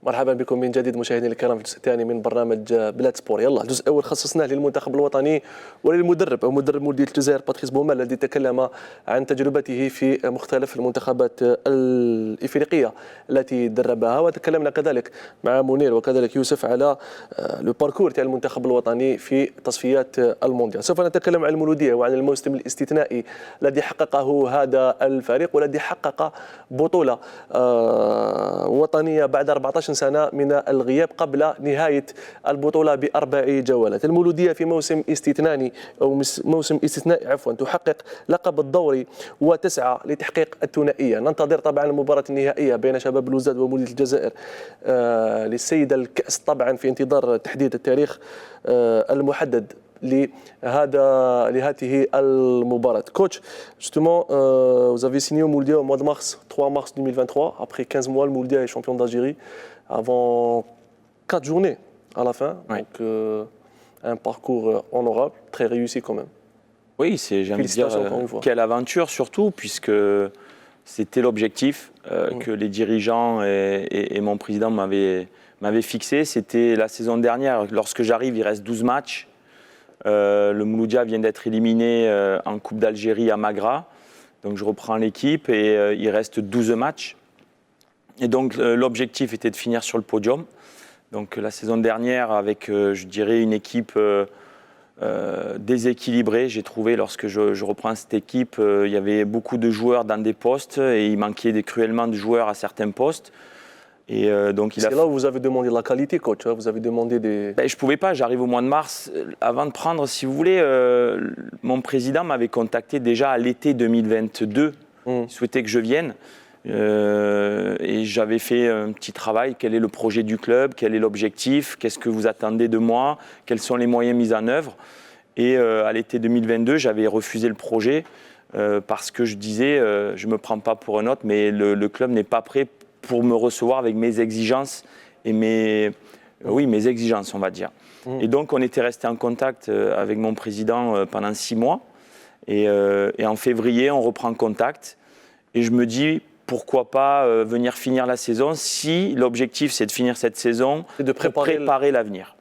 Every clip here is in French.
مرحبا بكم من جديد مشاهدينا الكرام في الجزء الثاني من برنامج بلاد سبور. يلا الجزء الاول خصصناه للمنتخب الوطني وللمدرب او مدرب مولودية الجزائر باتريس بومال الذي تكلم عن تجربته في مختلف المنتخبات الافريقيه التي دربها، وتكلمنا كذلك مع منير وكذلك يوسف على لو باركور تاع المنتخب الوطني في تصفيات المونديال. سوف نتكلم عن المولودية وعن الموسم الاستثنائي الذي حققه هذا الفريق والذي حقق بطولة وطنية بعد 14 سنة من الغياب قبل نهاية البطولة ب4 جولات. المولودية في موسم استثنائي أو موسم استثنائي تحقق لقب الدوري وتسعى لتحقيق الثنائية. ننتظر طبعا المباراة النهائية بين شباب بلوزداد ومولودية الجزائر للسيدة الكأس طبعا في انتظار تحديد التاريخ المحدد لهذه المباراة. Coach, justement, vous avez signé au Mouldia au mois de mars, 3 mars 2023. Après 15 mois, le Mouldia est champion d'Algérie avant 4 journées à la fin. Oui. Donc, un parcours honorable, très réussi quand même. Oui, j'ai envie de dire quelle aventure surtout, puisque c'était l'objectif que les dirigeants et mon président m'avaient fixé. C'était la saison dernière, lorsque j'arrive, il reste 12 matchs. Le Mouloudia vient d'être éliminé en Coupe d'Algérie à Magra. Donc je reprends l'équipe et il reste 12 matchs. Et donc l'objectif était de finir sur le podium. Donc la saison dernière avec, je dirais, une équipe déséquilibrée, j'ai trouvé lorsque je reprends cette équipe, il y avait beaucoup de joueurs dans des postes et il manquait cruellement de joueurs à certains postes. Et donc c'est là où vous avez demandé de la qualité, coach. Vous avez demandé des... Je ne pouvais pas, j'arrive au mois de mars. Avant de prendre, si vous voulez, mon président m'avait contacté déjà à l'été 2022. Il souhaitait que je vienne. Et j'avais fait un petit travail. Quel est le projet du club? Quel est l'objectif? Qu'est-ce que vous attendez de moi? Quels sont les moyens mis en œuvre? Et à l'été 2022, j'avais refusé le projet parce que je disais, je ne me prends pas pour un autre, mais le club n'est pas prêt pour me recevoir avec mes exigences et mes exigences, on va dire. Et donc, on était resté en contact avec mon président pendant 6 mois. Et en février, on reprend contact. Et je me dis, pourquoi pas venir finir la saison si l'objectif, c'est de finir cette saison et de préparer l'avenir.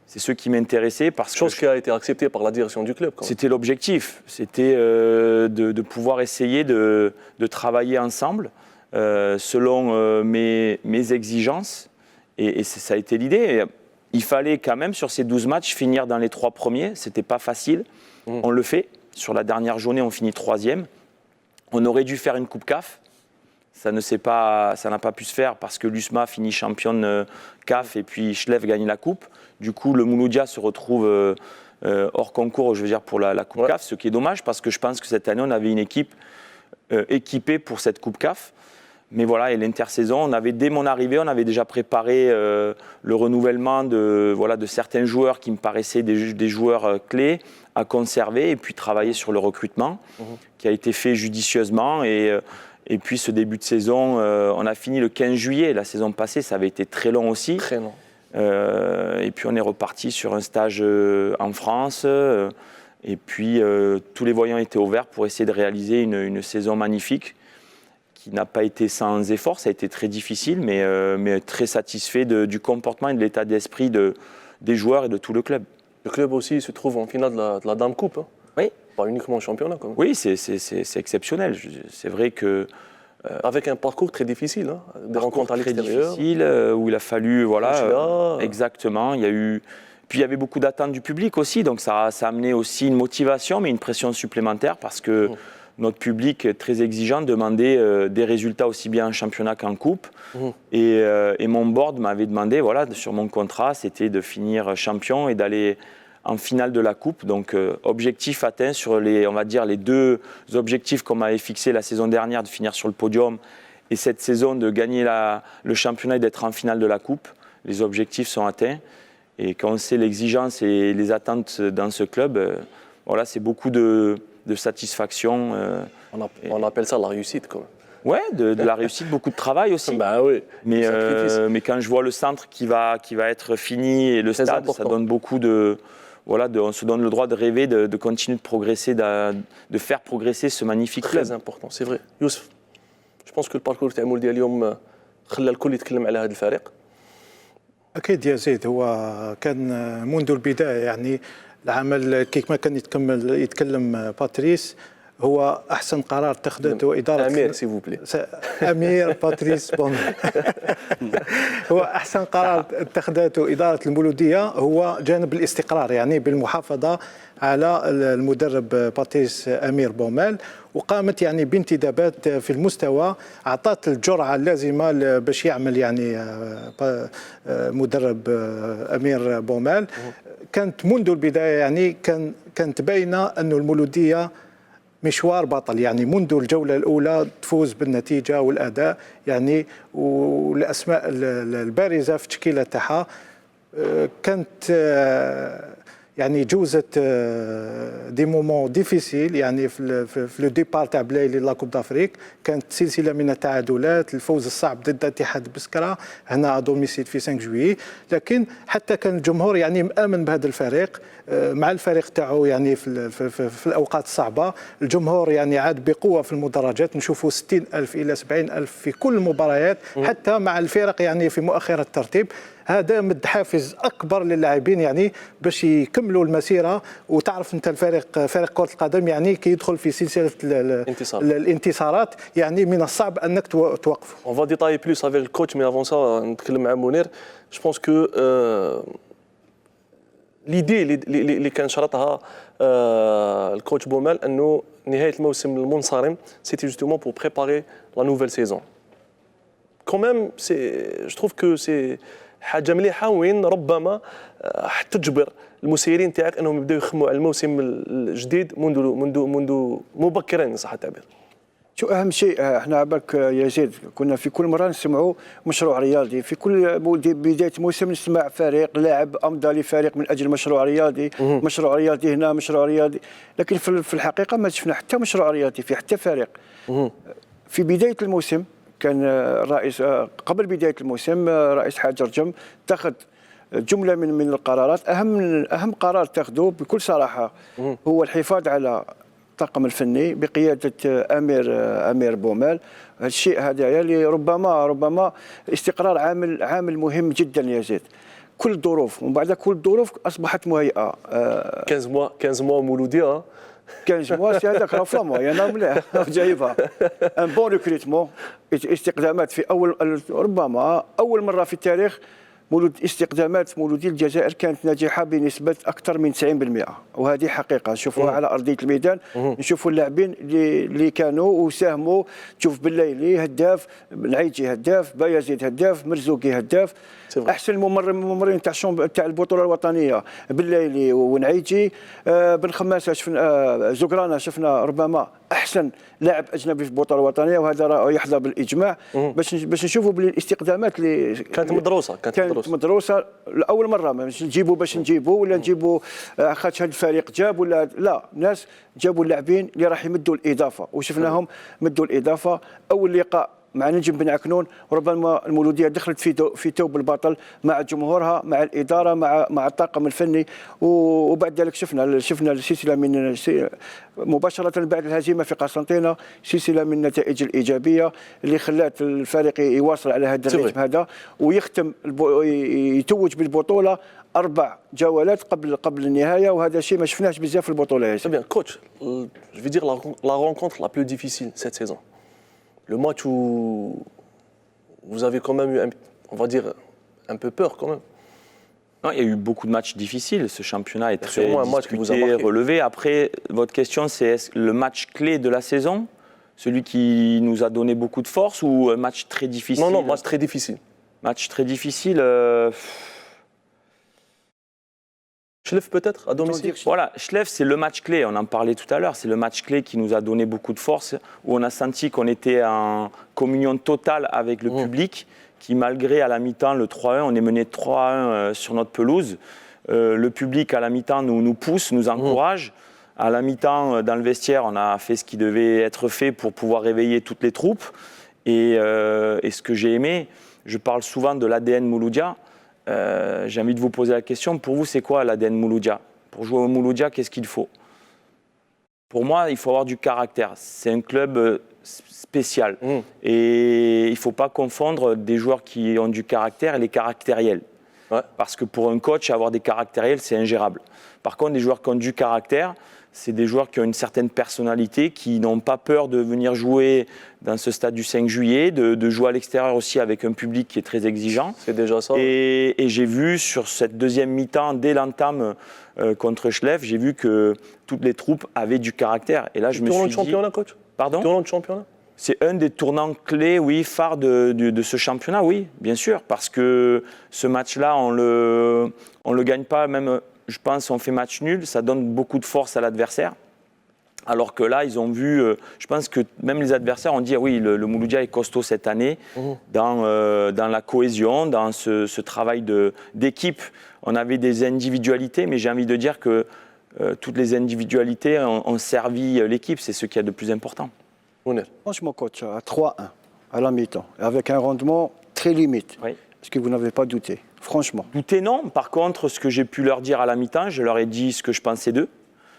C'est ce qui m'intéressait. Chose qui a été acceptée par la direction du club. C'était l'objectif. C'était de pouvoir essayer de travailler ensemble. Selon mes exigences, et ça a été l'idée. Il fallait quand même sur ces 12 matchs finir dans les 3 premiers, c'était pas facile. On le fait, sur la dernière journée on finit 3e. On aurait dû faire une coupe CAF, ça n'a pas pu se faire parce que l'USMA finit championne CAF et puis Schleff gagne la coupe. Du coup le Mouloudia se retrouve hors concours, je veux dire, pour la coupe CAF, ce qui est dommage parce que je pense que cette année on avait une équipe équipée pour cette coupe CAF. Mais voilà, et l'intersaison, dès mon arrivée, on avait déjà préparé le renouvellement de certains joueurs qui me paraissaient des joueurs clés à conserver et puis travailler sur le recrutement qui a été fait judicieusement. Et puis ce début de saison, on a fini le 15 juillet. La saison passée, ça avait été très long aussi. Très long. Et puis on est reparti sur un stage en France. Et puis tous les voyants étaient ouverts pour essayer de réaliser une saison magnifique. Qui n'a pas été sans effort, ça a été très difficile, mais très satisfait du comportement et de l'état d'esprit des joueurs et de tout le club. Le club aussi se trouve en finale de la Dame Coupe. Oui. Pas uniquement en championnat. Quand même. Oui, c'est exceptionnel. C'est vrai que... avec un parcours très difficile, des rencontres à l'extérieur. Très difficile, où il a fallu... exactement, il y a eu... Puis il y avait beaucoup d'attentes du public aussi, donc ça a amené aussi une motivation, mais une pression supplémentaire parce que... Notre public très exigeant demandait des résultats aussi bien en championnat qu'en coupe. Et mon board m'avait demandé, sur mon contrat, c'était de finir champion et d'aller en finale de la coupe. Donc objectif atteint sur les 2 objectifs qu'on m'avait fixés la saison dernière, de finir sur le podium et cette saison de gagner le championnat et d'être en finale de la coupe. Les objectifs sont atteints. Et quand on sait l'exigence et les attentes dans ce club, c'est beaucoup de satisfaction. On appelle ça la réussite quand même. Ouais, de la réussite, beaucoup de travail aussi. Bah oui. Mais quand je vois le centre qui va être fini et le très stade, important. Ça donne beaucoup on se donne le droit de rêver, de continuer de progresser, de faire progresser ce magnifique club. Très important, c'est vrai. Youssef, je pense que le parcours تاع مولدية اليوم خلى الكل يتكلم على هذا الفريق. أكيد يا زيد، هو كان منذ البداية يعني العمل كيف ما كان يتكلم باتريس، هو أحسن قرار اتخذته إدارة أمير سي فوبلي أمير باتريس بوميل. هو أحسن قرار اتخذته إدارة المولودية هو جانب الاستقرار، يعني بالمحافظة على المدرب باتريس أمير بوميل، وقامت يعني بانتدابات في المستوى، أعطت الجرعة اللازمة باش يعمل يعني مدرب أمير بوميل. كانت منذ البداية يعني كانت باينة أن المولودية مشوار بطل، يعني منذ الجولة الأولى تفوز بالنتيجة والأداء يعني، والأسماء البارزة في التشكيلة تاعها كانت يعني جوزت دي مومون ديفيسيل يعني في لو ديبار تاع بلايلي لا كوب دافريك. كانت سلسله من التعادلات، الفوز الصعب ضد اتحاد بسكرة هنا دوميسيل في 5 جويي، لكن حتى كان الجمهور يعني مآمن بهذا الفريق مع الفريق تاعو يعني في الاوقات الصعبه. الجمهور يعني عاد بقوه في المدرجات، نشوفوا 60,000 الى 70,000 في كل المباريات حتى مع الفرق يعني في مؤخره الترتيب. هذا مد حافز اكبر للاعبين يعني باش يكملوا المسيره. وتعرف انت فريق كره القدم يعني كي يدخل في سلسله الانتصارات يعني من الصعب انك توقفه. On va détailler plus avec le coach, mais avant ça, نتكلم مع منير. Je pense que l'idée اللي كان شرطها الكوتش بوميل انه نهايه الموسم المنصرم c'était justement pour préparer la nouvelle saison. Quand même, je trouve que c'est حاجه مليحه وين ربما تجبر المسيرين تاعك انهم يبداو يخموا على الموسم الجديد منذ مبكرا ان صح التعبير. شو اهم شيء احنا عبالك يا زيد كنا في كل مره نسمعوا مشروع رياضي، في كل بدايه موسم نسمع فريق لاعب امضى لفريق من اجل مشروع رياضي، مشروع رياضي هنا مشروع رياضي، لكن في الحقيقه ما شفنا حتى مشروع رياضي في حتى فريق. في بدايه الموسم كان الرئيس قبل بدايه الموسم رئيس حاج رجم اتخذ جمله من القرارات. اهم قرار اتخذه بكل صراحه هو الحفاظ على الطاقم الفني بقياده امير بوميل. الشيء هذا اللي ربما استقرار عامل مهم جدا يا زيد. كل الظروف ومن بعد كل الظروف اصبحت مهيئه. 15 mois مولوديه 15 mois سي هذاك راه فلامو انا مليح جايبها ان بون ريكروتمون. استقدامات في ربما اول مره في التاريخ استقدامات مولودي الجزائر كانت ناجحه بنسبه اكثر من 90%، وهذه حقيقه نشوفوها على ارضيه الميدان. نشوفوا اللاعبين اللي كانوا وساهموا. تشوف بالليلي هداف، العيجي هداف، بايزيد هداف، مرزوقي هداف، احسن الممرين تاع البطوله الوطنيه بالليلي ونعيجي. بن خماسه شفنا، زقرانه شفنا ربما احسن لاعب اجنبي في البطوله الوطنيه، وهذا راه يحظى بالاجماع. باش نشوفوا بالاستقدامات اللي كانت مدروسه لاول مره. باش نجيبوا ولا نجيبوا خاطش هذا الفريق جاب ولا لا، ناس جابوا اللاعبين اللي راح يمدوا الاضافه، وشفناهم مدوا الاضافه. اول لقاء مع نجم بن عكنون ربما المولوديه دخلت في ثوب البطل مع جمهورها، مع الاداره، مع الطاقم الفني. وبعد ذلك شفنا سلسله من مباشره بعد الهزيمه في قسنطينه، سلسله من النتائج الايجابيه اللي خلات الفريق يواصل على هذا الريتم هذا، ويختم يتوج بالبطوله 4 جولات قبل النهايه، وهذا الشيء ما شفناهش بزاف في البطوله يا سيدي. Très bien, coach, je vais dire la rencontre la plus difficile cette saison. Le match où vous avez quand même eu, on va dire, un peu peur quand même. Non, il y a eu beaucoup de matchs difficiles. Ce championnat est très disputé, relevé. Après, votre question, c'est est-ce le match clé de la saison, celui qui nous a donné beaucoup de force, ou un match très difficile? Non, match très difficile. Match très difficile. Schleff peut-être à domicile. Voilà, Schleff, c'est le match clé. On en parlait tout à l'heure. C'est le match clé qui nous a donné beaucoup de force, où on a senti qu'on était en communion totale avec le public, qui malgré à la mi-temps le 3-1, on est mené 3-1 sur notre pelouse. Le public à la mi-temps nous pousse, nous encourage. À la mi-temps, dans le vestiaire, on a fait ce qui devait être fait pour pouvoir réveiller toutes les troupes. Et ce que j'ai aimé, je parle souvent de l'ADN Mouloudia. J'ai envie de vous poser la question, pour vous, c'est quoi l'ADN Mouloudia? Pour jouer au Mouloudia, qu'est-ce qu'il faut? Pour moi, il faut avoir du caractère. C'est un club spécial. Et il ne faut pas confondre des joueurs qui ont du caractère et les caractériels. Ouais. Parce que pour un coach, avoir des caractériels, c'est ingérable. Par contre, des joueurs qui ont du caractère, c'est des joueurs qui ont une certaine personnalité, qui n'ont pas peur de venir jouer dans ce stade du 5 juillet, de jouer à l'extérieur aussi avec un public qui est très exigeant. C'est déjà ça. Et j'ai vu sur cette deuxième mi-temps, dès l'entame contre Schleff, j'ai vu que toutes les troupes avaient du caractère. Et là, je me Tournant suis de dit... championnat, coach. Pardon ? Tournant de championnat. C'est un des tournants clés, oui, phares de ce championnat, oui, bien sûr. Parce que ce match-là, on le gagne pas, même, je pense, on fait match nul, ça donne beaucoup de force à l'adversaire. Alors que là, ils ont vu, je pense que même les adversaires ont dit, ah oui, le Mouloudia est costaud cette année, dans la cohésion, dans ce travail d'équipe. On avait des individualités, mais j'ai envie de dire que toutes les individualités ont servi l'équipe, c'est ce qu'il y a de plus important. Mounir. Franchement, coach, à 3-1, à la mi-temps, avec un rendement très limite. Oui. Est-ce que vous n'avez pas douté, franchement? Douter, non. Par contre, ce que j'ai pu leur dire à la mi-temps, je leur ai dit ce que je pensais d'eux.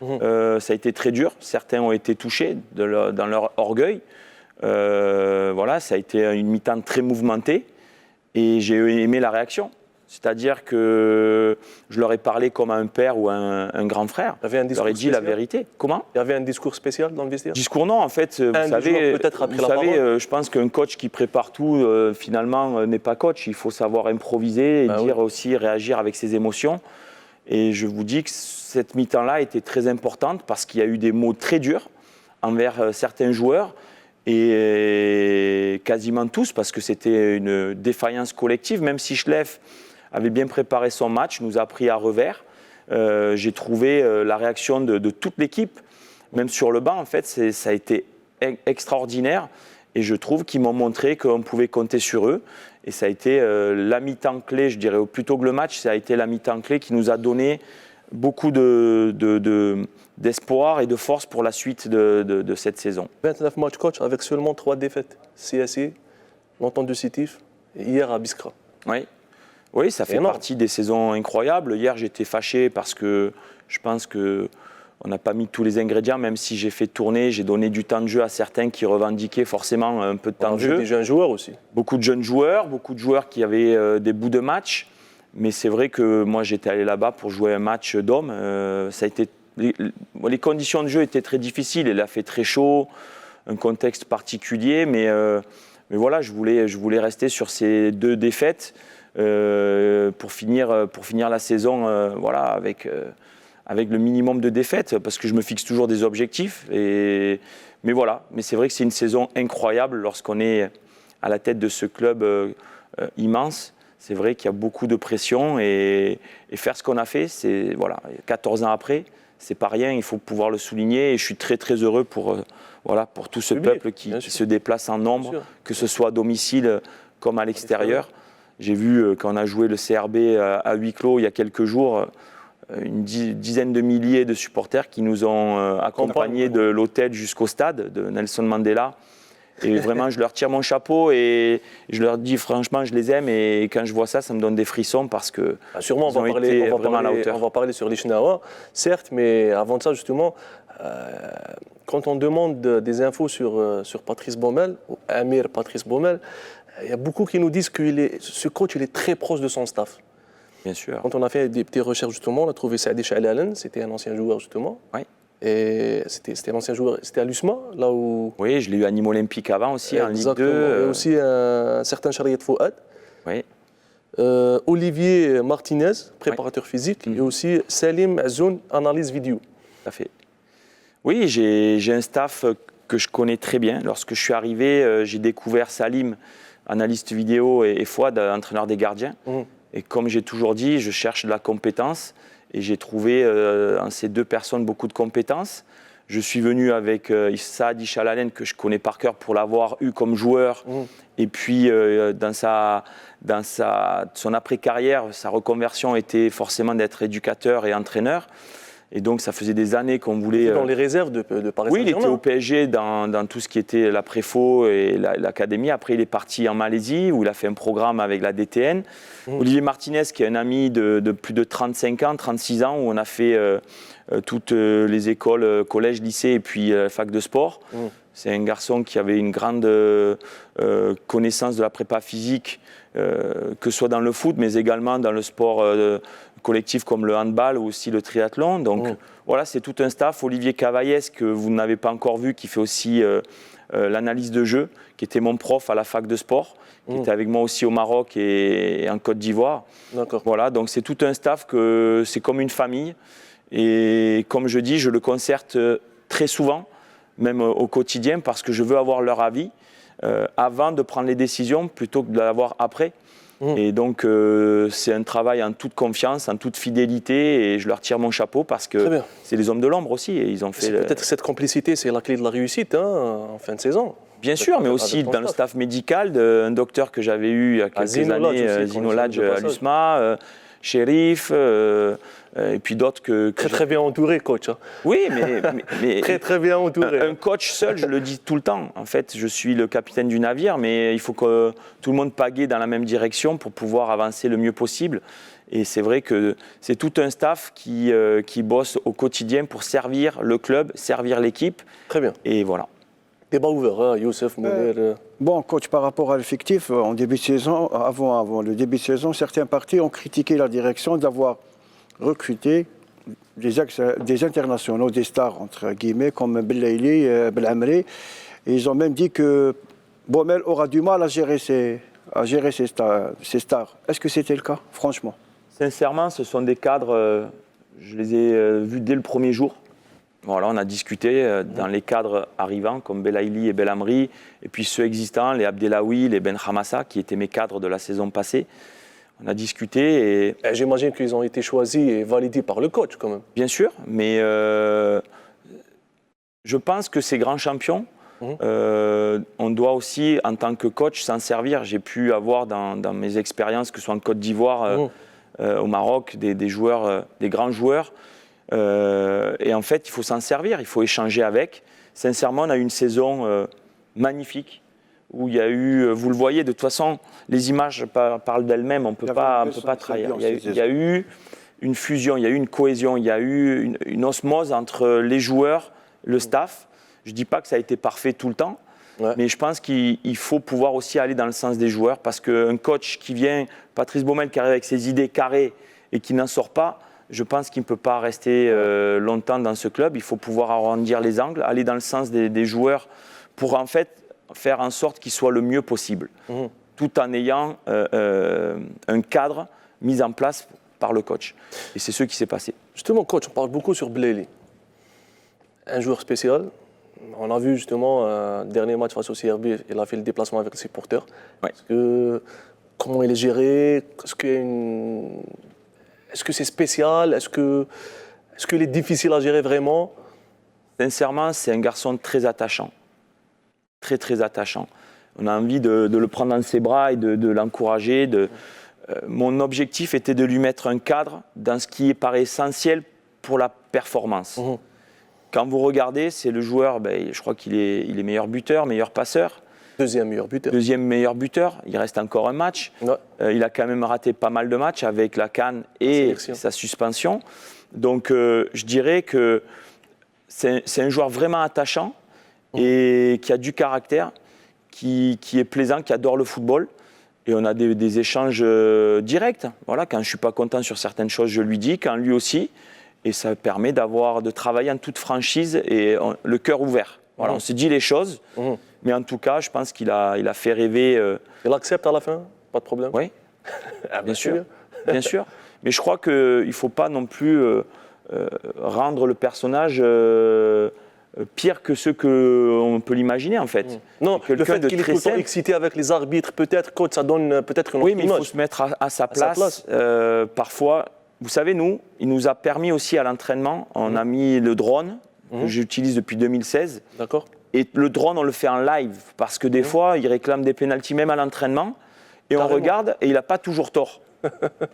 Ça a été très dur. Certains ont été touchés dans leur orgueil. Voilà, ça a été une mi-temps très mouvementée. Et j'ai aimé la réaction. C'est-à-dire que je leur ai parlé comme à un père ou un grand frère. Il y avait un Je discours leur ai dit la spécial. vérité. Comment ? Il y avait un discours spécial dans le vestiaire. Discours non, en fait, vous des savez, joueurs peut-être a pris la parole. je pense qu'un coach qui prépare tout, finalement, n'est pas coach. Il faut savoir improviser et dire aussi, réagir avec ses émotions. Et je vous dis que cette mi-temps-là était très importante parce qu'il y a eu des mots très durs envers certains joueurs et quasiment tous parce que c'était une défaillance collective. Même si Schleff avait bien préparé son match, nous a pris à revers. J'ai trouvé la réaction de toute l'équipe, même sur le banc, en fait, ça a été extraordinaire. Et je trouve qu'ils m'ont montré qu'on pouvait compter sur eux. Et ça a été la mi-temps clé, je dirais, plutôt que le match, ça a été la mi-temps clé qui nous a donné beaucoup d'espoir et de force pour la suite de cette saison. 29 matchs, coach, avec seulement 3 défaites. CSI, l'Entente de Sétif, et hier à Biskra. Oui, ça fait énorme. partie des saisons incroyables. Hier, j'étais fâché parce que je pense qu'on n'a pas mis tous les ingrédients, même si j'ai fait tourner, j'ai donné du temps de jeu à certains qui revendiquaient forcément un peu de temps de jeu. Des jeunes joueurs aussi. Beaucoup de jeunes joueurs, beaucoup de joueurs qui avaient des bouts de match. Mais c'est vrai que moi, j'étais allé là-bas pour jouer un match d'hommes. Ça a été, les conditions de jeu étaient très difficiles. Il a fait très chaud, un contexte particulier. Mais voilà, je voulais rester sur ces 2 défaites pour finir la saison voilà, avec le minimum de défaites. Parce que je me fixe toujours des objectifs. Mais voilà, mais c'est vrai que c'est une saison incroyable lorsqu'on est à la tête de ce club immense. C'est vrai qu'il y a beaucoup de pression et faire ce qu'on a fait, c'est voilà, 14 ans après, c'est pas rien, il faut pouvoir le souligner et je suis très très heureux pour tout ce peuple qui se déplace en nombre, que ce soit à domicile comme à l'extérieur. J'ai vu quand on a joué le CRB à huis clos il y a quelques jours, une dizaine de milliers de supporters qui nous ont accompagnés de l'hôtel jusqu'au stade de Nelson Mandela. Et vraiment, je leur tire mon chapeau et je leur dis franchement, je les aime. Et quand je vois ça, ça me donne des frissons parce que Sûrement, on va parler sur l'Ishnawa, certes, mais avant de ça, justement, quand on demande des infos sur Patrice Baumel, ou Amir Patrice Baumel, il y a beaucoup qui nous disent que ce coach, il est très proche de son staff. Bien sûr. Quand on a fait des petites recherches, justement, on a trouvé Saadi Chalalen, c'était un ancien joueur, justement. Oui. Et c'était l'ancien joueur, c'était à l'USMA, là où... Oui, je l'ai eu à Nîmes Olympique avant aussi, en Ligue 2. Et aussi un certain Chariat Fouad. Oui. Olivier Martinez, préparateur physique, et aussi Salim Azoun, analyse vidéo. Tout à fait. Oui, j'ai un staff que je connais très bien. Lorsque je suis arrivé, j'ai découvert Salim, analyste vidéo, et Fouad, entraîneur des gardiens. Et comme j'ai toujours dit, je cherche de la compétence. Et j'ai trouvé en ces 2 personnes beaucoup de compétences. Je suis venu avec Saadi Chalalen, que je connais par cœur pour l'avoir eu comme joueur. Et puis, dans son après-carrière, sa reconversion était forcément d'être éducateur et entraîneur. Et donc, ça faisait des années qu'on voulait... Dans les réserves de Paris Saint-Germain. Oui, il était au PSG dans tout ce qui était la préfo et l'académie. Après, il est parti en Malaisie où il a fait un programme avec la DTN. Olivier Martinez, qui est un ami de plus de 35 ans, 36 ans, où on a fait toutes les écoles, collège, lycée et puis fac de sport. C'est un garçon qui avait une grande connaissance de la prépa physique, que ce soit dans le foot, mais également dans le sport collectif comme le handball ou aussi le triathlon. Donc voilà, c'est tout un staff. Olivier Cavaillès, que vous n'avez pas encore vu, qui fait aussi l'analyse de jeu, qui était mon prof à la fac de sport, qui était avec moi aussi au Maroc et en Côte d'Ivoire. D'accord. Voilà, donc c'est tout un staff que c'est comme une famille. Et comme je dis, je le concerte très souvent, même au quotidien, parce que je veux avoir leur avis avant de prendre les décisions plutôt que de l'avoir après. Et donc, c'est un travail en toute confiance, en toute fidélité, et je leur tire mon chapeau parce que c'est des hommes de l'ombre aussi. Et ils ont fait. Peut-être que cette complicité, c'est la clé de la réussite en fin de saison. Bien sûr, mais aussi dans le staff médical, un docteur que j'avais eu il y a quelques années, Zino Ladj à l'USMA, Chérif, et puis d'autres que très bien entouré, coach. Hein. Oui, mais très bien entouré. Un coach seul, je le dis tout le temps. En fait, je suis le capitaine du navire, mais il faut que tout le monde pagaie dans la même direction pour pouvoir avancer le mieux possible. Et c'est vrai que c'est tout un staff qui bosse au quotidien pour servir le club, servir l'équipe. Très bien. Et voilà. Débat ouvert, hein, Youssef, Mounir. Bon, coach, par rapport à l'effectif, en début de saison, avant le début de saison, certains partis ont critiqué la direction d'avoir recruté des internationaux, des stars, entre guillemets, comme Belaïli, Belamri. Et ils ont même dit que Baumel aura du mal à gérer ses stars. Est-ce que c'était le cas, franchement? Sincèrement, ce sont des cadres, je les ai vus dès le premier jour. Voilà, on a discuté dans les cadres arrivants comme Belaïli et Belamri, et puis ceux existants, les Abdelawi, les Ben Hamassa, qui étaient mes cadres de la saison passée. On a discuté et... J'imagine qu'ils ont été choisis et validés par le coach quand même. Bien sûr, mais je pense que ces grands champions, on doit aussi, en tant que coach, s'en servir. J'ai pu avoir dans mes expériences, que ce soit en Côte d'Ivoire, au Maroc, des joueurs, des grands joueurs. Et en fait, il faut s'en servir, il faut échanger avec. Sincèrement, on a eu une saison magnifique où il y a eu, vous le voyez, de toute façon, les images parlent d'elles-mêmes, on ne peut pas trahir. Il y a eu une fusion, il y a eu une cohésion, il y a eu une osmose entre les joueurs, le staff. Je ne dis pas que ça a été parfait tout le temps, mais je pense qu'il faut pouvoir aussi aller dans le sens des joueurs, parce qu'un coach qui vient, Patrice Baumel, qui arrive avec ses idées carrées et qui n'en sort pas, je pense qu'il ne peut pas rester longtemps dans ce club. Il faut pouvoir arrondir les angles, aller dans le sens des joueurs pour en fait faire en sorte qu'ils soient le mieux possible, tout en ayant un cadre mis en place par le coach. Et c'est ce qui s'est passé. Justement, coach, on parle beaucoup sur Belaïli. Un joueur spécial. On a vu justement, dernier match face au CRB, il a fait le déplacement avec les supporters. Ouais. Comment il est géré? Est-ce que c'est spécial? Est-ce qu'il est difficile à gérer vraiment? Sincèrement, c'est un garçon très attachant. Très, très attachant. On a envie de le prendre dans ses bras et de l'encourager. Mon objectif était de lui mettre un cadre dans ce qui paraît essentiel pour la performance. Quand vous regardez, c'est le joueur, je crois qu'il est meilleur buteur, meilleur passeur. Deuxième meilleur buteur. Deuxième meilleur buteur. Il reste encore un match. Ouais. Il a quand même raté pas mal de matchs avec la CAN et sa suspension. Donc, je dirais que c'est un joueur vraiment attachant et qui a du caractère, qui est plaisant, qui adore le football. Et on a des échanges directs. Voilà, quand je ne suis pas content sur certaines choses, je lui dis, quand lui aussi. Et ça permet de travailler en toute franchise et le cœur ouvert. Voilà, on se dit les choses. Mais en tout cas, je pense qu'il a fait rêver. Il accepte à la fin? Pas de problème? Oui, bien sûr. Bien sûr. Mais je crois qu'il ne faut pas non plus rendre le personnage pire que ce qu'on peut l'imaginer, en fait. Non, le fait qu'il est tout le temps excité avec les arbitres, peut-être, coach, ça donne peut-être une autre image. Oui, mais il faut se mettre à sa place. Parfois, vous savez, il nous a permis aussi à l'entraînement, on a mis le drone, que j'utilise depuis 2016. D'accord. Et le drone, on le fait en live, parce que des fois, il réclame des pénaltys même à l'entraînement, et on regarde, et il n'a pas toujours tort.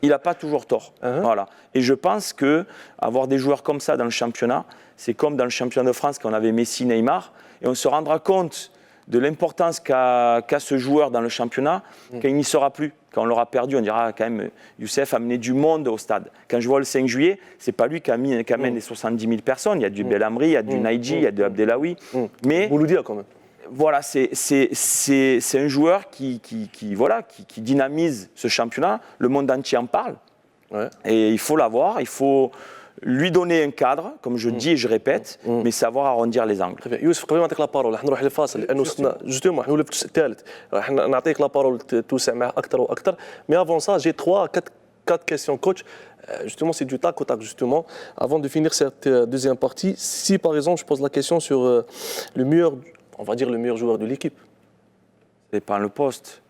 Il n'a pas toujours tort. Voilà. Et je pense qu'avoir des joueurs comme ça dans le championnat, c'est comme dans le championnat de France quand on avait Messi, Neymar, et on se rendra compte de l'importance qu'a ce joueur dans le championnat quand il n'y sera plus. Quand on l'aura perdu, on dira quand même Youssef a amené du monde au stade. Quand je vois le 5 juillet, c'est pas lui qui amène les 70 000 personnes. Il y a du Belhamri, il y a du Naïdji, il y a du Abdelawi. Mais Mouloudia quand même. voilà, c'est un joueur qui dynamise ce championnat. Le monde entier en parle. Ouais. Et il faut l'avoir, il faut lui donner un cadre, comme je dis et je répète, mais savoir arrondir les angles. Très bien. يوسف قبل ما نعطيك لابارول راح نروح للفاصل لانه وصلنا جوستومون راح نولف الجزء الثالث راح نعطيك لابارول توسع معه اكثر واكثر مي افون سا جي 3 4 questions coach. Justement, c'est du tac au tac, justement. Avant de finir cette deuxième partie, si par exemple je pose la question sur le meilleur, on va dire le meilleur joueur de l'équipe, Ça dépend le poste.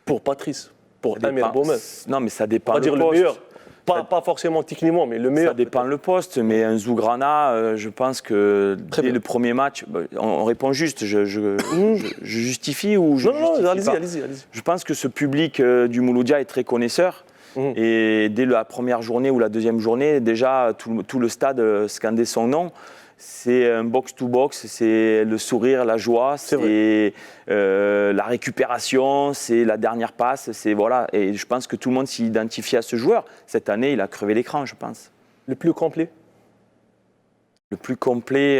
pour Patrice, pour Ça Amir dépend- Baumel, Non, mais ça dépend on va le dire le poste. meilleur. Pas forcément techniquement, mais le meilleur. Ça dépend le poste, mais un Zougrana, je pense que Très dès bien. le premier match, on répond juste, je justifie ou je Non, non, justifie allez-y, pas. allez-y, allez-y. Je pense que ce public du Mouloudia est très connaisseur. Et dès la première journée ou la deuxième journée, déjà, tout le stade scandait son nom. C'est un box-to-box, c'est le sourire, la joie, c'est la récupération, c'est la dernière passe. Voilà. Et je pense que tout le monde s'identifie à ce joueur. Cette année, il a crevé l'écran, je pense. Le plus complet. Le plus complet,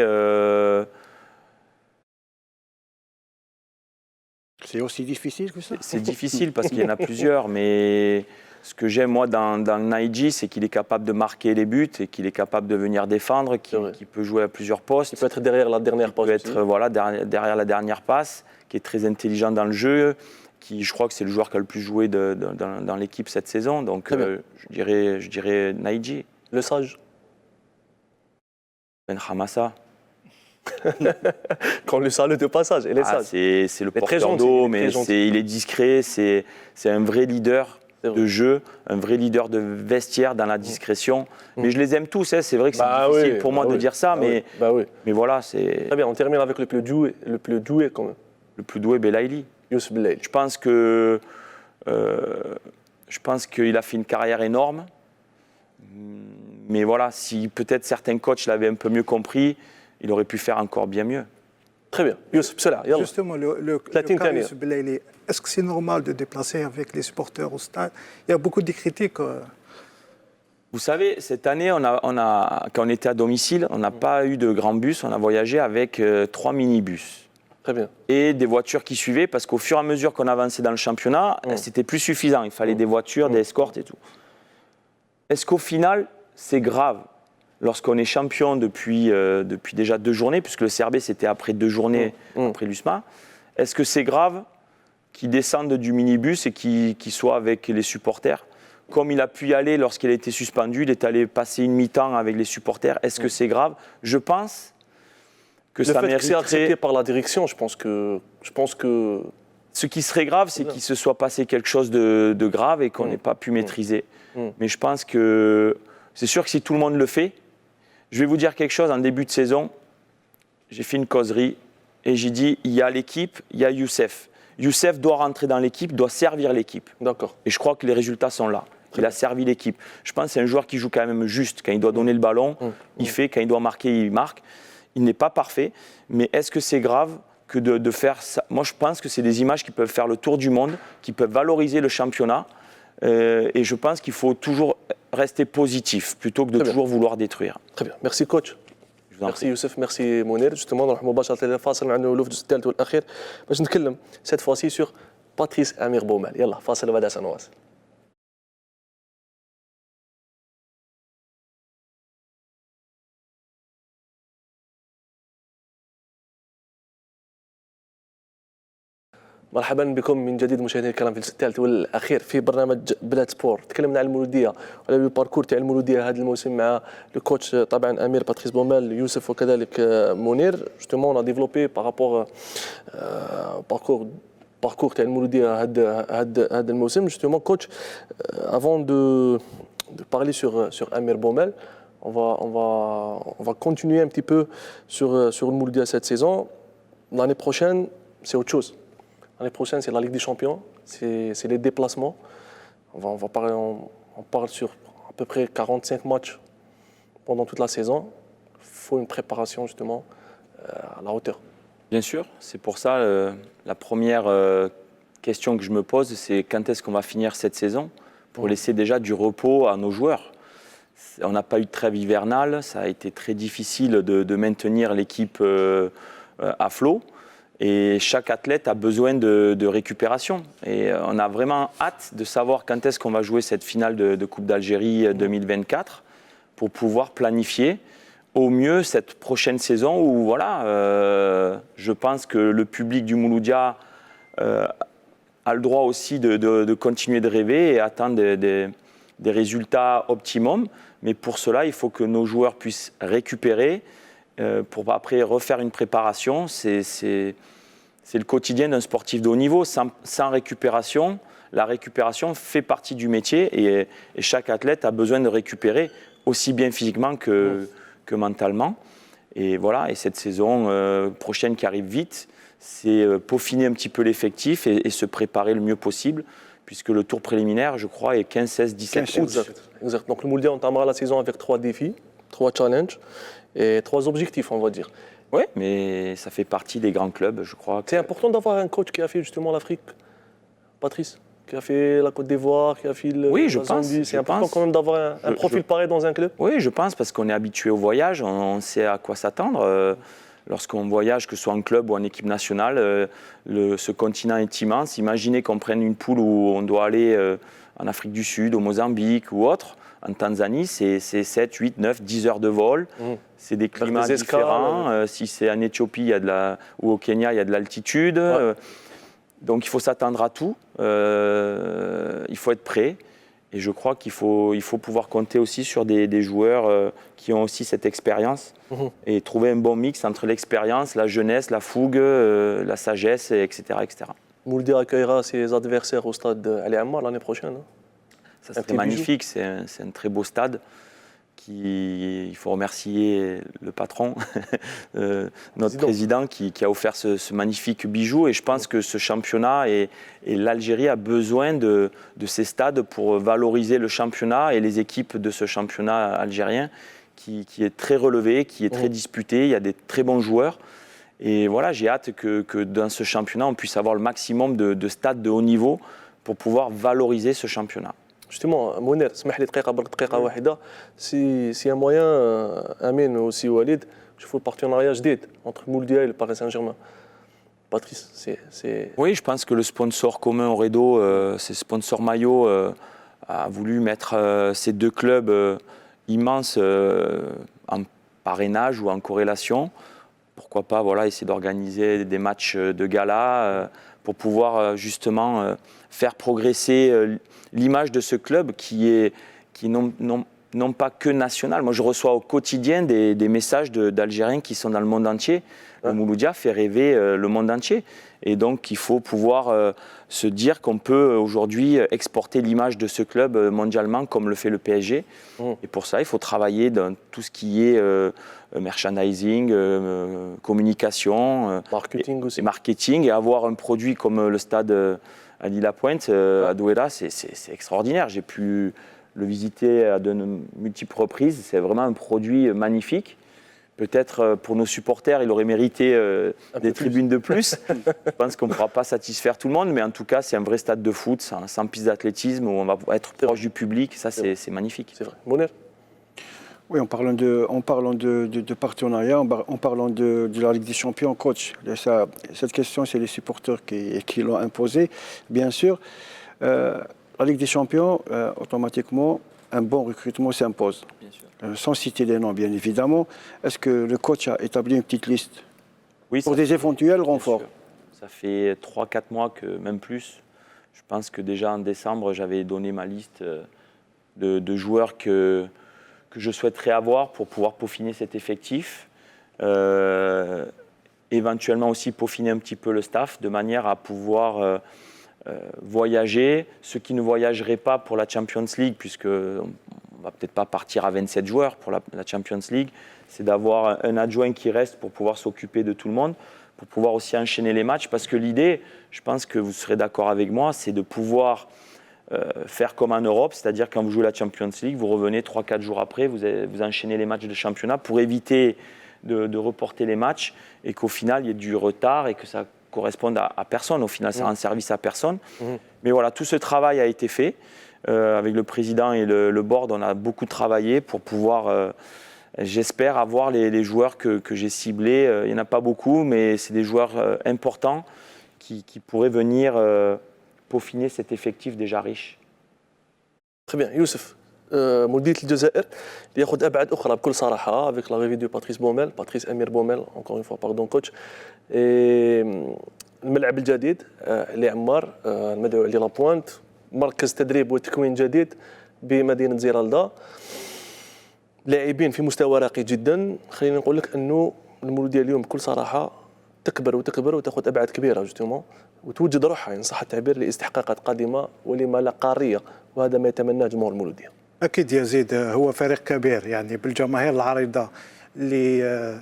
C'est aussi difficile que ça. c'est difficile parce qu'il y en a plusieurs, mais ce que j'aime moi dans Naïdji, c'est qu'il est capable de marquer les buts et qu'il est capable de venir défendre, qu'il peut jouer à plusieurs postes. Il peut être derrière la dernière passe. peut être derrière la dernière passe, qui est très intelligent dans le jeu, qui je crois que c'est le joueur qui a le plus joué dans l'équipe cette saison. Donc je dirais Naïdji, Le sage. Ben Hamassa. Quand le salue de passage, et les sages. C'est le Mais très porteur gentil, d'eau, il est mais très gentil. il est discret, c'est un vrai leader C'est vrai. de jeu, un vrai leader de vestiaire dans la discrétion. Mais je les aime tous, hein. C'est vrai que c'est Bah difficile oui, pour moi bah de oui, dire ça, bah mais, oui, bah oui. mais voilà, c'est Très bien, on termine avec le plus doué quand même. le plus doué, Belaïli. Youssef Belaïli. Je pense qu'il a fait une carrière énorme. Mais voilà, si peut-être certains coachs l'avaient un peu mieux compris, il aurait pu faire encore bien mieux. Très bien. Youssef, بسرعة يلا. Justement, le 30 cas ثانية. Youssef Belaïli, est-ce que c'est normal de déplacer avec les supporters au stade? Il y a beaucoup de critiques. Vous savez, cette année, quand on était à domicile, on n'a pas eu de grands bus, on a voyagé avec 3 minibus. Très bien. Et des voitures qui suivaient, parce qu'au fur et à mesure qu'on avançait dans le championnat, c'était plus suffisant. Il fallait des voitures, des escortes et tout. Est-ce qu'au final, c'est grave lorsqu'on est champion depuis déjà 2 journées, puisque le CRB c'était après 2 journées après l'USMA, est-ce que c'est grave qu'ils descendent du minibus et qu'ils soient avec les supporters? Comme il a pu y aller lorsqu'il a été suspendu, il est allé passer une mi-temps avec les supporters. Est-ce que c'est grave? Je pense que Le ça fait que c'est accepté mériterait... par la direction, je pense que Ce qui serait grave, c'est qu'il se soit passé quelque chose de grave et qu'on n'ait pas pu maîtriser. Mais je pense que c'est sûr que si tout le monde le fait, je vais vous dire quelque chose, en début de saison, j'ai fait une causerie et j'ai dit, il y a l'équipe, il y a Youssef. Youssef doit rentrer dans l'équipe, doit servir l'équipe. D'accord. Et je crois que les résultats sont là. Il a servi l'équipe. Je pense que c'est un joueur qui joue quand même juste. Quand il doit donner le ballon, il fait. Quand il doit marquer, il marque. Il n'est pas parfait. Mais est-ce que c'est grave que de faire ça? Moi, je pense que c'est des images qui peuvent faire le tour du monde, qui peuvent valoriser le championnat. Et je pense qu'il faut toujours rester positif plutôt que de Très bien. toujours vouloir détruire. Très bien. Merci coach. Je vous en ميرسي prie. يوسف ميرسي منير جوستومون نروح مباشره للفاصل مع انه الوفد الثالث والاخير باش نتكلم سيت فواسي سور باتريس امير بومال يلا فاصل وبعدها سنواصل مرحبا بكم من جديد مشاهدينا الكرام في الجزء الثالث والاخير في برنامج بلاد سبور. تكلمنا على المولوديه وعلى الباركور تاع المولوديه هذا الموسم مع لو كوتش طبعا امير باتريس بومال يوسف وكذلك منير. جوستومون اون ديفلوبي بارابور باركور تاع المولوديه هذا الموسم. جوستومون كوتش افون دو parler sur Amir Baumel, on va continuer un petit peu sur le Mouloudia cette saison. L'année prochaine, c'est autre chose. L'année prochaine, c'est la Ligue des Champions, c'est les déplacements. On parle sur à peu près 45 matchs pendant toute la saison. Il faut une préparation justement à la hauteur. Bien sûr, c'est pour ça la première question que je me pose, c'est quand est-ce qu'on va finir cette saison pour laisser déjà du repos à nos joueurs. On n'a pas eu de trêve hivernale, ça a été très difficile de maintenir l'équipe à flot. Et chaque athlète a besoin de récupération. Et on a vraiment hâte de savoir quand est-ce qu'on va jouer cette finale de Coupe d'Algérie 2024 pour pouvoir planifier au mieux cette prochaine saison où je pense que le public du Mouloudia a le droit aussi de continuer de rêver et attendre des résultats optimums. Mais pour cela, il faut que nos joueurs puissent récupérer pour après refaire une préparation. C'est le quotidien d'un sportif de haut niveau. Sans récupération, la récupération fait partie du métier et chaque athlète a besoin de récupérer aussi bien physiquement que mentalement. Et voilà, et cette saison prochaine qui arrive vite, c'est peaufiner un petit peu l'effectif et se préparer le mieux possible, puisque le tour préliminaire, je crois, est 15, 16, 17 août. Exact. Donc le Mouloudia entamera la saison avec 3 défis, 3 challenges et 3 objectifs, on va dire. Oui, mais ça fait partie des grands clubs, je crois. C'est important d'avoir un coach qui a fait justement l'Afrique, Patrice, qui a fait la Côte d'Ivoire, qui a fait Oui, je la pense. Zambie. C'est important quand même d'avoir un profil pareil dans un club. Oui, je pense, parce qu'on est habitué au voyage, on sait à quoi s'attendre. Lorsqu'on voyage, que ce soit en club ou en équipe nationale, ce continent est immense. Imaginez qu'on prenne une poule où on doit aller en Afrique du Sud, au Mozambique ou autre. En Tanzanie, c'est 7, 8, 9, 10 heures de vol. C'est des climats différents. Si c'est en Éthiopie ou au Kenya, il y a de l'altitude. Ouais. Donc il faut s'attendre à tout. Il faut être prêt. Et je crois qu'il faut pouvoir compter aussi sur des joueurs qui ont aussi cette expérience et trouver un bon mix entre l'expérience, la jeunesse, la fougue, la sagesse, etc. etc. Mouloudia accueillera ses adversaires au stade Ali Ammar l'année prochaine. Ça serait magnifique, c'est un très beau stade. Il faut remercier le patron, notre président qui a offert ce magnifique bijou. Et je pense que ce championnat et l'Algérie a besoin de ces stades pour valoriser le championnat et les équipes de ce championnat algérien qui est très relevé, qui est très disputé. Il y a des très bons joueurs. Et voilà, j'ai hâte que dans ce championnat, on puisse avoir le maximum de stades de haut niveau pour pouvoir valoriser ce championnat. Justement, Mounir, s'il y a moyen, Amin, mais aussi Walid, je fais le partenariat جديد entre Mouloudia et le Paris Saint-Germain. Patrice, c'est... Oui, je pense que le sponsor commun Oredo, c'est sponsor maillot, a voulu mettre ces deux clubs immenses en parrainage ou en corrélation. Pourquoi pas essayer d'organiser des matchs de gala pour pouvoir justement faire progresser l'image de ce club qui non pas que national. Moi, je reçois au quotidien des messages d'Algériens qui sont dans le monde entier. Le Mouloudia fait rêver le monde entier. Et donc, il faut pouvoir se dire qu'on peut aujourd'hui exporter l'image de ce club mondialement comme le fait le PSG. Et pour ça, il faut travailler dans tout ce qui est merchandising, communication, marketing aussi. Et marketing, et avoir un produit comme le stade à Lille-la-Pointe, à Douala, c'est extraordinaire. J'ai pu le visiter à de multiples reprises. C'est vraiment un produit magnifique. Peut-être pour nos supporters, il aurait mérité des tribunes de plus. Je pense qu'on ne pourra pas satisfaire tout le monde, mais en tout cas, c'est un vrai stade de foot, sans piste d'athlétisme, où on va être proche du public. Ça, c'est magnifique. C'est vrai. Mounir. Oui, en parlant de partenariat, en parlant de la Ligue des Champions, coach, cette question, c'est les supporters qui l'ont imposée, bien sûr. La Ligue des Champions, automatiquement, un bon recrutement s'impose. Sans citer les noms, bien évidemment. Est-ce que le coach a établi une petite liste pour des éventuels renforts? Ça fait 3-4 mois, même plus. Je pense que déjà en décembre, j'avais donné ma liste de joueurs que je souhaiterais avoir pour pouvoir peaufiner cet effectif. Éventuellement aussi peaufiner un petit peu le staff de manière à pouvoir voyager. Ceux qui ne voyageraient pas pour la Champions League, puisque on ne va peut-être pas partir à 27 joueurs pour la Champions League, c'est d'avoir un adjoint qui reste pour pouvoir s'occuper de tout le monde, pour pouvoir aussi enchaîner les matchs. Parce que l'idée, je pense que vous serez d'accord avec moi, c'est de pouvoir faire comme en Europe, c'est-à-dire quand vous jouez la Champions League, vous revenez 3-4 jours après, vous enchaînez les matchs de championnat pour éviter de reporter les matchs et qu'au final, il y ait du retard et que ça corresponde à personne. Au final, ça rend service à personne. Mais voilà, tout ce travail a été fait. Avec le président et le board, on a beaucoup travaillé pour pouvoir, j'espère, avoir les joueurs que j'ai ciblés. Il n'y en a pas beaucoup, mais c'est des joueurs importants qui pourraient venir peaufiner cet effectif déjà riche. Très bien, Youssef. مولودية الجزائر اللي ياخذ ابعاد اخرى بكل صراحه افيك لا ريفي دو باتريس امير بوميل اونكور اون فوا باردون كوتش الملعب الجديد اللي عمار المدعو عليه لابوينت مركز تدريب وتكوين جديد بمدينه زيرالدا لاعبين في مستوى راقي جدا خليني نقول لك انه المولوديه اليوم بكل صراحه تكبر وتكبر وتاخذ ابعاد كبيره جوستومون وتوجد روحها ان صح التعبير لاستحقاقات قادمه ولما لا قاريه وهذا ما يتمناه جمهور المولوديه. أكيد يزيد هو فريق كبير يعني بالجماهير العريضة اللي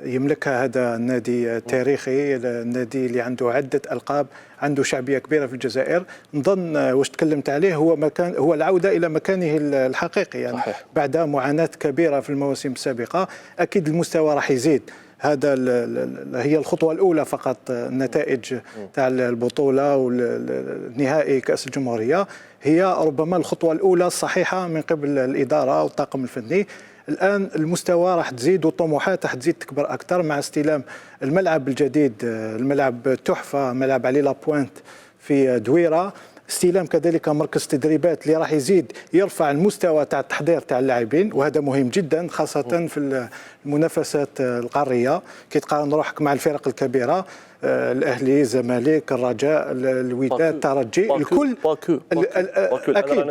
يملكها هذا النادي التاريخي، النادي اللي عنده عدة ألقاب، عنده شعبية كبيرة في الجزائر. نظن واش تكلمت عليه هو العودة إلى مكانه الحقيقي يعني صحيح. بعد معاناة كبيرة في المواسم السابقة أكيد المستوى راح يزيد. هذا هي الخطوة الأولى فقط، النتائج تاع البطولة والنهائي كأس الجمهورية هي ربما الخطوة الأولى الصحيحة من قبل الإدارة والطاقم الفني. الآن المستوى راح تزيد والطموحات راح تزيد تكبر أكثر مع استلام الملعب الجديد، الملعب تحفة، ملعب علي لابوينت في دويرة، استلام كذلك مركز تدريبات اللي راح يزيد يرفع المستوى تاع التحضير تاع اللاعبين، وهذا مهم جدا خاصة في المنافسات القارية كي تقارن روحك مع الفرق الكبيرة، الأهلي، الزمالك، الرجاء، الوداد، الترجي، الكل اكيد.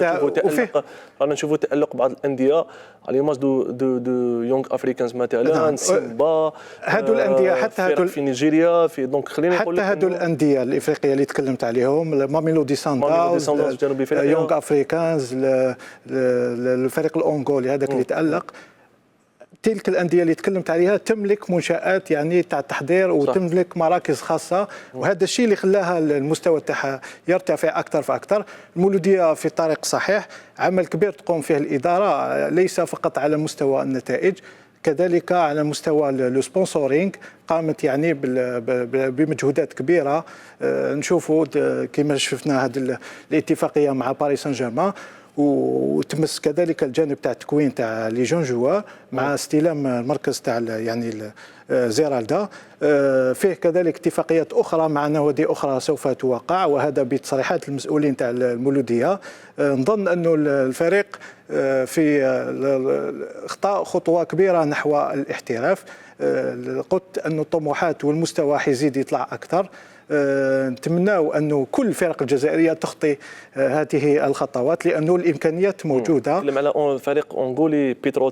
رانا نشوفوا تألق بعض الأندية على ماج دو يونغ افريكانز مثلا، سيمبا، هادو الأندية حتى هادو في نيجيريا، في دونك خليني نقول لك حتى هادو الأندية الإفريقية اللي تكلمت عليهم، ماميلودي سانداونز، جنوب افريقيا، يونغ افريكانز، الفريق الأونغولي هذاك اللي تألق، تلك الأندية اللي تكلمت عليها تملك منشآت يعني تاع التحضير وتملك مراكز خاصة، وهذا الشيء اللي خلاها المستوى تاعها يرتفع أكثر فأكثر. المولودية في طريق صحيح، عمل كبير تقوم فيه الإدارة ليس فقط على مستوى النتائج، كذلك على مستوى السبونسورينغ قامت يعني بمجهودات كبيرة. نشوفوا كما شفنا هذه الاتفاقية مع باريس سان جيرمان، وتمس كذلك الجانب تاع التكوين تاع لي جون جوار مع استلام المركز تاع يعني زيرالدا. فيه كذلك اتفاقيات اخرى مع نوادي اخرى سوف توقع، وهذا بتصريحات المسؤولين تاع المولوديه. نظن انه الفريق في اخطاء خطوه كبيره نحو الاحتراف. قلت انه الطموحات والمستوى حيزيد يطلع اكثر. نتمناو أنه كل الفرق الجزائرية تخطي هذه الخطوات لأنه الإمكانيات موجودة. نتكلم على فريق أونغولي بيترو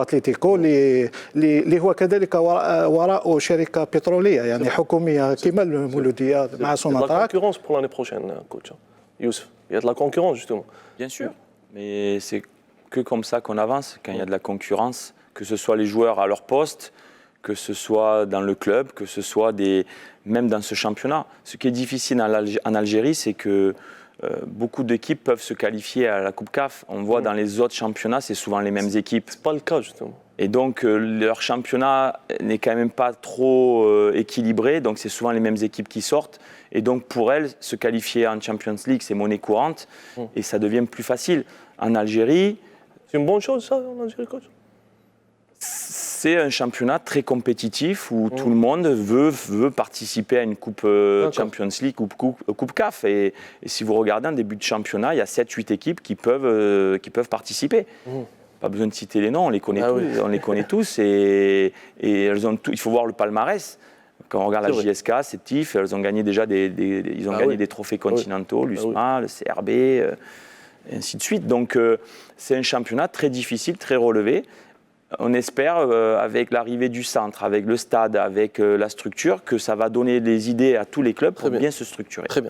أتليتيكو اللي هو كذلك وراء شركة بترولية يعني حكومية كما المولودية مع سوناتراك. Il y a de la concurrence pour l'année prochaine, coach Youssef. Il y a de la concurrence justement. Bien sûr, mais c'est que comme ça qu'on avance, quand il y a de la concurrence, que ce soit les joueurs à leur poste, que ce soit dans le club, que ce soit même dans ce championnat. Ce qui est difficile en Algérie, c'est que beaucoup d'équipes peuvent se qualifier à la Coupe CAF. On voit dans les autres championnats, c'est souvent les mêmes équipes. C'est pas le cas justement. Et donc leur championnat n'est quand même pas trop équilibré, donc c'est souvent les mêmes équipes qui sortent. Et donc pour elles, se qualifier en Champions League, c'est monnaie courante et ça devient plus facile. En Algérie... C'est une bonne chose ça en Algérie, coach? C'est un championnat très compétitif où tout le monde veut participer à une Coupe Champions League ou Coupe CAF. Et si vous regardez en début de championnat, il y a 7-8 équipes qui peuvent participer. Pas besoin de citer les noms, on les connaît tous. On les connaît tous et elles ont tout, il faut voir le palmarès. Quand on regarde la JSK, c'est TIF, elles ont gagné déjà ils ont gagné des trophées continentaux, l'USMA, le CRB, et ainsi de suite. Donc c'est un championnat très difficile, très relevé. On espère, avec l'arrivée du centre, avec le stade, avec la structure, que ça va donner des idées à tous les clubs pour bien se structurer. Très bien.